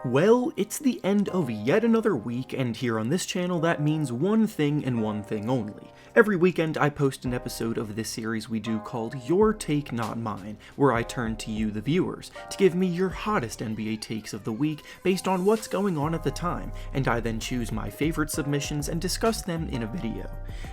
Well, it's the end of yet another week, and here on this channel that means one thing and one thing only. Every weekend I post an episode of this series we do called Your Take Not Mine, where I turn to you, the viewers, to give me your hottest NBA takes of the week based on what's going on at the time, and I then choose my favorite submissions and discuss them in a video.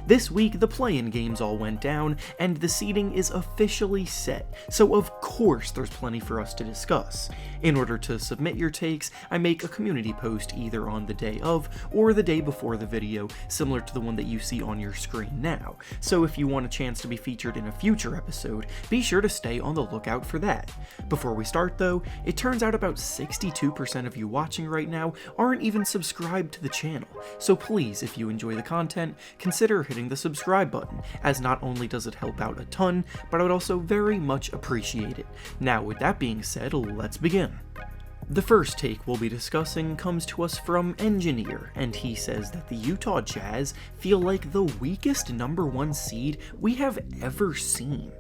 This week the play-in games all went down, and the seeding is officially set, so of course there's plenty for us to discuss. In order to submit your takes, I make a community post either on the day of or the day before the video, similar to the one that you see on your screen now. So if you want a chance to be featured in a future episode, be sure to stay on the lookout for that. Before we start though, it turns out about 62% of you watching right now aren't even subscribed to the channel, so please, if you enjoy the content, consider hitting the subscribe button, as not only does it help out a ton, but I would also very much appreciate it. Now with that being said, let's begin. The first take we'll be discussing comes to us from Engineer, and he says that the Utah Jazz feel like the weakest #1 seed we have ever seen.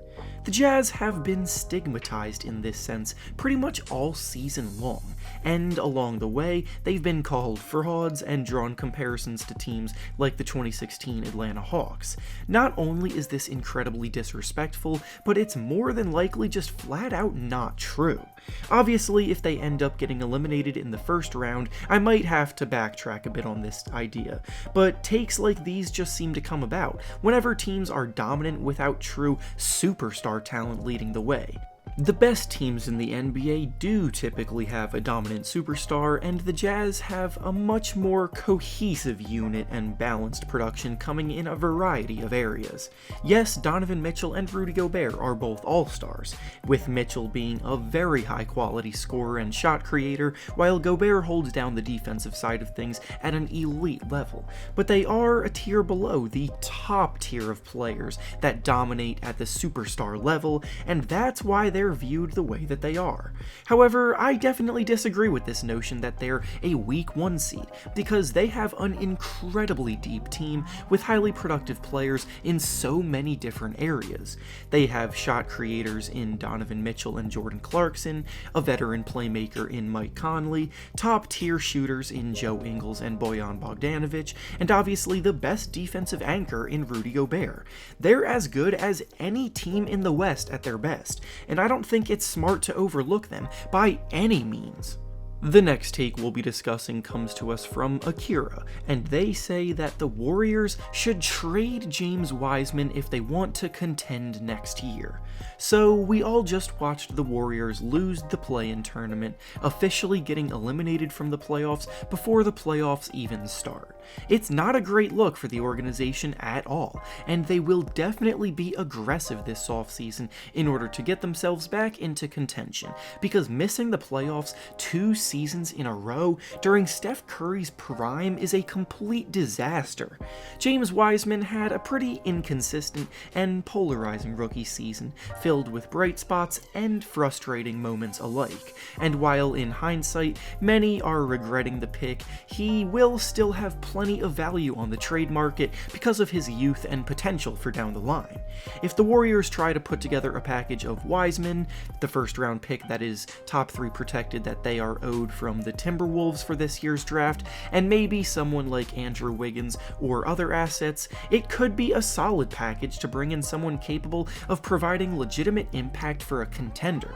The Jazz have been stigmatized in this sense pretty much all season long, and along the way, they've been called frauds and drawn comparisons to teams like the 2016 Atlanta Hawks. Not only is this incredibly disrespectful, but it's more than likely just flat out not true. Obviously, if they end up getting eliminated in the first round, I might have to backtrack a bit on this idea, but takes like these just seem to come about whenever teams are dominant without true superstar talent leading the way. The best teams in the NBA do typically have a dominant superstar, and the Jazz have a much more cohesive unit and balanced production coming in a variety of areas. Yes, Donovan Mitchell and Rudy Gobert are both all-stars, with Mitchell being a very high-quality scorer and shot creator, while Gobert holds down the defensive side of things at an elite level, but they are a tier below the top tier of players that dominate at the superstar level, and that's why they're viewed the way that they are. However, I definitely disagree with this notion that they're a weak 1 seed, because they have an incredibly deep team with highly productive players in so many different areas. They have shot creators in Donovan Mitchell and Jordan Clarkson, a veteran playmaker in Mike Conley, top tier shooters in Joe Ingles and Bojan Bogdanovic, and obviously the best defensive anchor in Rudy Gobert. They're as good as any team in the West at their best, and I don't think it's smart to overlook them by any means. The next take we'll be discussing comes to us from Akira, and they say that the Warriors should trade James Wiseman if they want to contend next year. So we all just watched the Warriors lose the play-in tournament, officially getting eliminated from the playoffs before the playoffs even start. It's not a great look for the organization at all, and they will definitely be aggressive this offseason in order to get themselves back into contention, because missing the playoffs 2 seasons in a row during Steph Curry's prime is a complete disaster. James Wiseman had a pretty inconsistent and polarizing rookie season, filled with bright spots and frustrating moments alike, and while in hindsight many are regretting the pick, he will still have plenty of value on the trade market because of his youth and potential for down the line. If the Warriors try to put together a package of Wiseman, the first round pick that is top 3 protected that they are owed from the Timberwolves for this year's draft, and maybe someone like Andrew Wiggins or other assets, it could be a solid package to bring in someone capable of providing legitimate impact for a contender.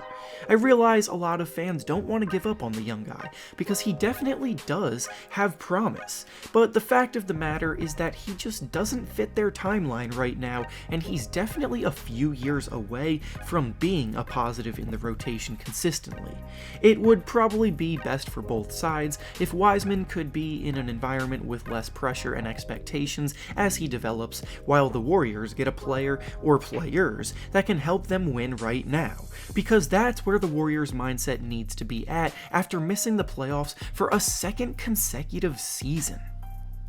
I realize a lot of fans don't want to give up on the young guy, because he definitely does have promise, but the fact of the matter is that he just doesn't fit their timeline right now, and he's definitely a few years away from being a positive in the rotation consistently. It would probably be best for both sides if Wiseman could be in an environment with less pressure and expectations as he develops, while the Warriors get a player or players that can help them win right now, because that's where the Warriors' mindset needs to be at after missing the playoffs for a 2nd consecutive season.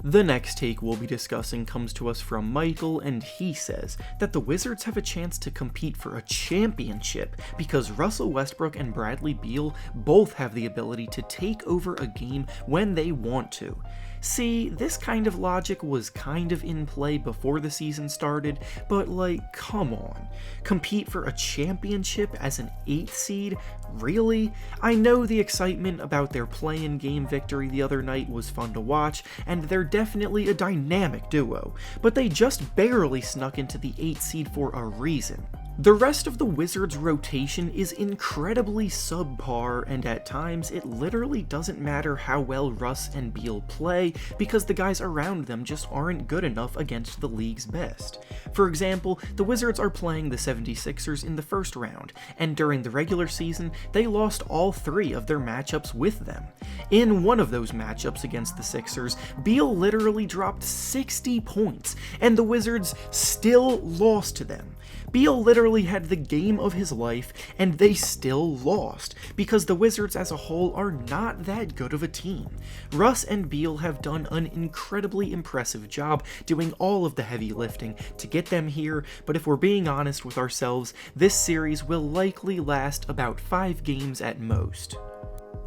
The next take we'll be discussing comes to us from Michael, and he says that the Wizards have a chance to compete for a championship because Russell Westbrook and Bradley Beal both have the ability to take over a game when they want to. See, this kind of logic was kind of in play before the season started, but like, come on. Compete for a championship as an 8th seed? Really? I know the excitement about their play-in game victory the other night was fun to watch, and they're definitely a dynamic duo, but they just barely snuck into the 8th seed for a reason. The rest of the Wizards' rotation is incredibly subpar, and at times it literally doesn't matter how well Russ and Beal play because the guys around them just aren't good enough against the league's best. For example, the Wizards are playing the 76ers in the first round, and during the regular season, they lost all 3 of their matchups with them. In one of those matchups against the Sixers, Beal literally dropped 60 points, and the Wizards still lost to them. Beal literally had the game of his life, and they still lost, because the Wizards as a whole are not that good of a team. Russ and Beal have done an incredibly impressive job doing all of the heavy lifting to get them here, but if we're being honest with ourselves, this series will likely last about 5 games at most.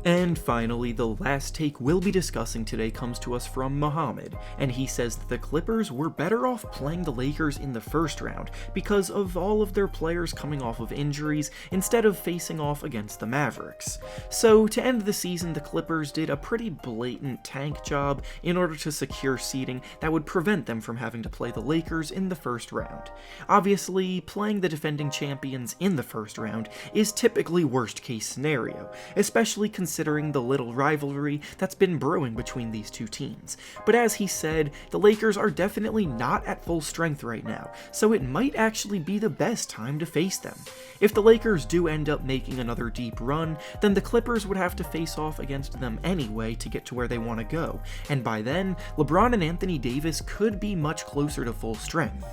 And finally, the last take we'll be discussing today comes to us from Muhammad, and he says that the Clippers were better off playing the Lakers in the first round because of all of their players coming off of injuries instead of facing off against the Mavericks. So to end the season, the Clippers did a pretty blatant tank job in order to secure seeding that would prevent them from having to play the Lakers in the first round. Obviously, playing the defending champions in the first round is typically worst case scenario, especially considering the little rivalry that's been brewing between these two teams. But as he said, the Lakers are definitely not at full strength right now, so it might actually be the best time to face them. If the Lakers do end up making another deep run, then the Clippers would have to face off against them anyway to get to where they want to go, and by then, LeBron and Anthony Davis could be much closer to full strength.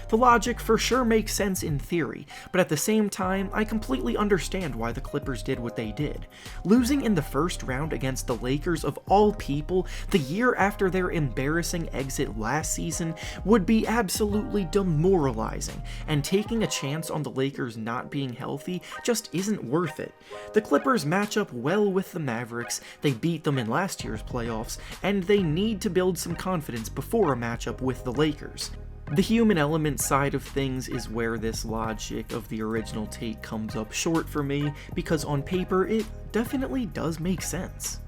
The logic for sure makes sense in theory, but at the same time, I completely understand why the Clippers did what they did. Losing in the first round against the Lakers of all people, the year after their embarrassing exit last season, would be absolutely demoralizing, and taking a chance on the Lakers not being healthy just isn't worth it. The Clippers match up well with the Mavericks, they beat them in last year's playoffs, and they need to build some confidence before a matchup with the Lakers. The human element side of things is where this logic of the original take comes up short for me, because on paper it definitely does make sense.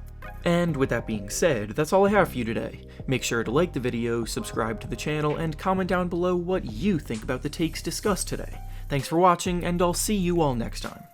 And with that being said, that's all I have for you today. Make sure to like the video, subscribe to the channel, and comment down below what you think about the takes discussed today. Thanks for watching, and I'll see you all next time.